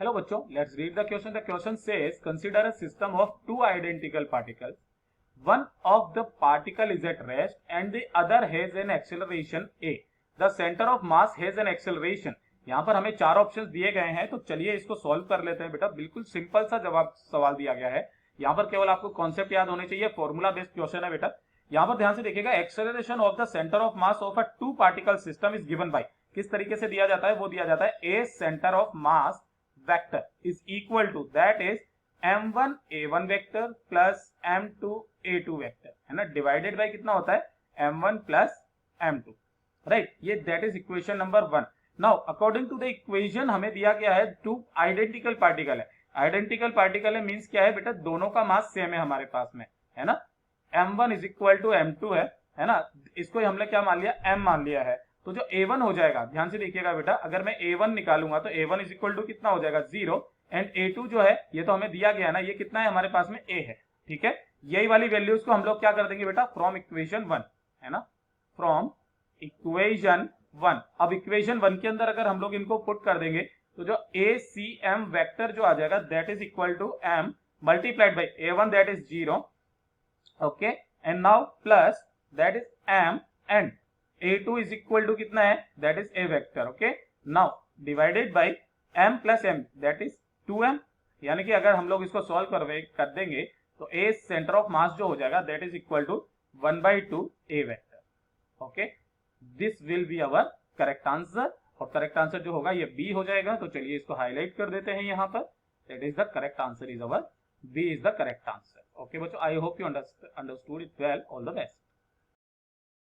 Hello बच्चों, let's read the question. The question says, consider a system of two identical particles. One of the particle is at rest and the other has an acceleration a. The center of mass has an acceleration. यहाँ पर हमें चार options दिए गए हैं, तो चलिए इसको सॉल्व कर लेते हैं बेटा। बिल्कुल सिंपल सा जवाब सवाल दिया गया है। यहाँ पर केवल आपको कॉन्सेप्ट याद होने चाहिए, फॉर्मूला बेस्ड क्वेश्चन है बेटा। यहाँ पर ध्यान से देखिएगा, acceleration of the centre of mass of a two particle system is given by, किस तरीके से दिया जाता है, वो दिया जाता है a centre of mass vector is equal to that is m1 a1 vector plus m2 a2 vector, है ना, डिवाइडेड बाय कितना होता है m1 प्लस m2, राइट। ये that is equation number 1। Now according to the equation हमें दिया गया है टू आइडेंटिकल पार्टिकल है। आइडेंटिकल पार्टिकल है मींस क्या है बेटा, दोनों का मास सेम है हमारे पास में, है ना। m1 is equal to m2 है ना, इसको हमने क्या मान लिया, m मान लिया है। तो जो a1 हो जाएगा, ध्यान से देखिएगा बेटा, अगर मैं a1 निकालूंगा तो a1 इज इक्वल टू कितना हो जाएगा 0, एंड a2 जो है ये तो हमें दिया गया है ना, ये कितना है हमारे पास में a है, ठीक है। यही वाली वैल्यूज को हम लोग क्या कर देंगे बेटा, फ्रॉम इक्वेशन 1, है ना, फ्रॉम इक्वेशन 1। अब इक्वेशन 1 के अंदर अगर हम लोग इनको पुट कर देंगे तो जो ACM वेक्टर जो आ जाएगा that is equal to m multiplied by a1 that is 0, okay, and now plus that is m and a2 is equal to कितना है, that is a vector, okay. now divided by m plus m that is 2m, यानी कि अगर हम लोग इसको solve कर देंगे तो a सेंटर ऑफ मास जो हो जाएगा that is equal to 1/2 a vector, okay. this will be our correct answer, और करेक्ट आंसर जो होगा ये b हो जाएगा। तो चलिए इसको हाईलाइट कर देते हैं यहाँ पर, that is the correct answer is our b is the correct answer, okay बच्चों। I hope you understood it well, all the best।